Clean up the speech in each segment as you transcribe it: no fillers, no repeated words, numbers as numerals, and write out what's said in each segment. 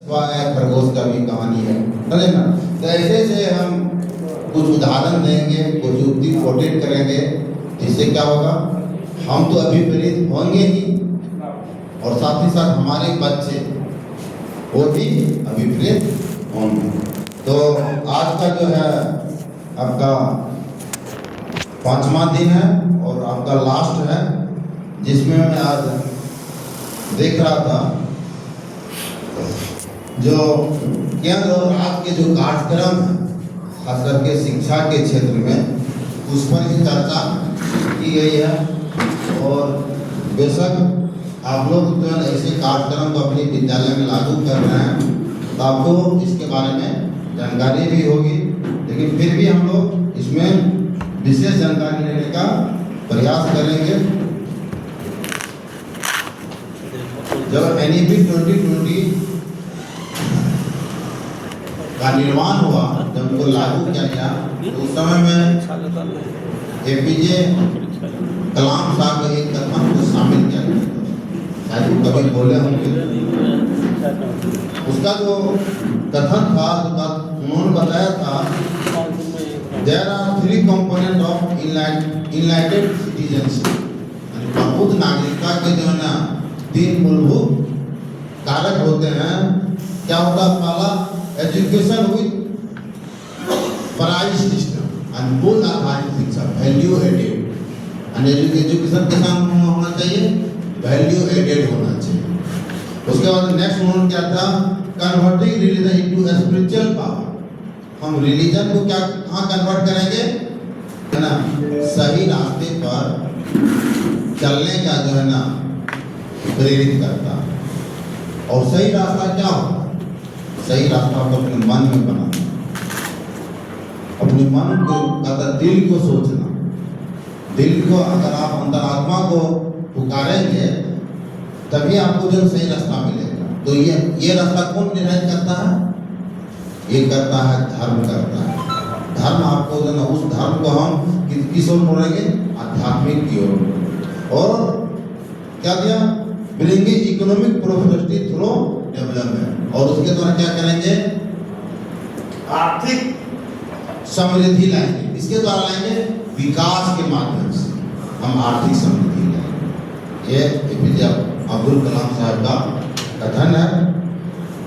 खरगोश का भी कहानी है, समझे ना। तो ऐसे से हम कुछ उदाहरण देंगे, कुछ युक्ति कोटेट करेंगे, जिससे क्या होगा, हम तो अभिप्रेरित होंगे ही और साथ ही साथ हमारे बच्चे वो भी अभिप्रेरित होंगे। तो आज का जो है आपका 5वां दिन है और आपका लास्ट है, जिसमें मैं आज देख रहा था जो केंद्र और राज्य के जो कार्यक्रम है, खास करके शिक्षा के क्षेत्र में, उस पर ही चर्चा की गई है। और बेशक आप लोग जो है ऐसे कार्यक्रम को अपने विद्यालय में लागू कर रहे हैं, तो आपको इसके बारे में जानकारी भी होगी, लेकिन फिर भी हम लोग इसमें विशेष जानकारी लेने का प्रयास करेंगे। जब NEP 2020 का निर्माण हुआ, जब उनको लागू किया गया, तो उस समय में APJ कलाम साहब के एक कथन को शामिल किया गया, शायद वो कभी बोले होंगे। उसका जो कथन था, उन्होंने बताया था, there are 3 component of enlightened citizenship, प्रबुद्ध नागरिकता के जो है ना 3 मूलभूत कारक होते हैं। क्या होता है? पहला, एजुकेशन विद प्राइस सिस्टम, अनमोल आधारित शिक्षा, वैल्यू एडेड। एजुकेशन के साथ होना चाहिए, वैल्यू एडेड होना चाहिए। उसके बाद नेक्स्ट उन्होंने क्या था, converting religion into spiritual power. हम रिलीजन को क्या कहाँ कन्वर्ट करेंगे, है ना, सही रास्ते पर चलने का जो है ना प्रेरित करता है। और सही रास्ता क्या होता है? सही रास्ता को अपने मन में बनाना, अपने मन को अगर दिल को सोचना, दिल को अगर आप अंतरात्मा को पुकारेंगे, तभी आपको जो सही रास्ता मिलेगा। तो ये रास्ता कौन निर्धारित करता है? ये करता है धर्म, करता है धर्म। आपको जो ना उस धर्म को हम किस ओर मोड़ेंगे? आध्यात्मिक की ओर। और क्या दिया? Bringing economic prosperity through development. और उसके द्वारा क्या करेंगे? आर्थिक समृद्धि लाएंगे। इसके द्वारा लाएंगे विकास के माध्यम से हम आर्थिक समृद्धि लाएंगे। ये APJ अब्दुल कलाम साहब का कथन है।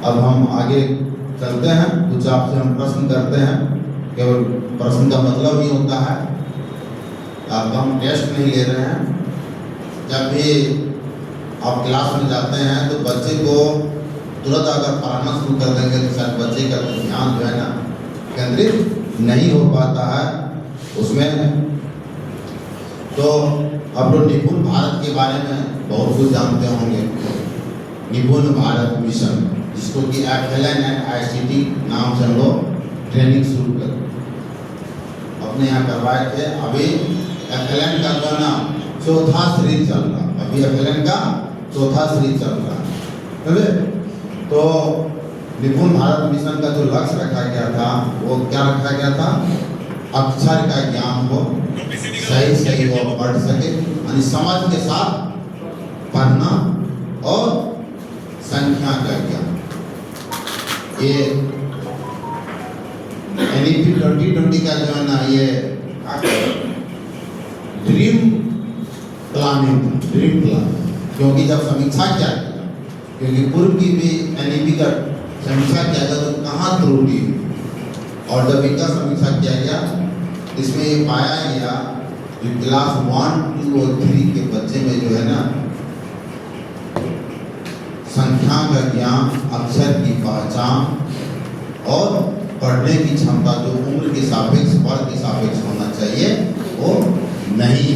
अब हम आगे चलते हैं, कुछ आपसे हम प्रश्न करते हैं। केवल प्रश्न का मतलब ही होता है, अब हम टेस्ट नहीं ले रहे हैं। जब भी आप क्लास में जाते हैं तो बच्चे को तुरंत अगर पढ़ाना शुरू कर देंगे तो शायद बच्चे का ध्यान जो है ना केंद्रित नहीं हो पाता है उसमें। तो आप लोग निपुण भारत के बारे में बहुत कुछ जानते होंगे। निपुण भारत मिशन, जिसको कि FLN एंड ICT नाम से हम लोग ट्रेनिंग शुरू कर अपने यहाँ करवाए थे। अभी FLN का जो है ना 4था सीरीज चल रहा, अभी FLN का 4था सीरीज चल रहा है। तो निपुण भारत मिशन का जो लक्ष्य रखा गया था, वो क्या रखा गया था? अक्षर का ज्ञान हो, सही वो पढ़ सके, यानी समझ के साथ पढ़ना, और संख्या का ज्ञान। ये NEP 2020 का जो है ना ये ड्रीम प्लान, क्योंकि जब समीक्षा किया गया, क्योंकि पूर्व की भी NEP का समीक्षा किया गया तो कहाँ त्रुटि, और जब इनका समीक्षा किया गया इसमें ये पाया गया कि क्लास 1, 2 और 3 के बच्चे में जो है ना संख्या का ज्ञान, अक्षर की पहचान और पढ़ने की क्षमता जो उम्र के सापेक्ष, वर्ग के सापेक्ष होना चाहिए, वो नहीं।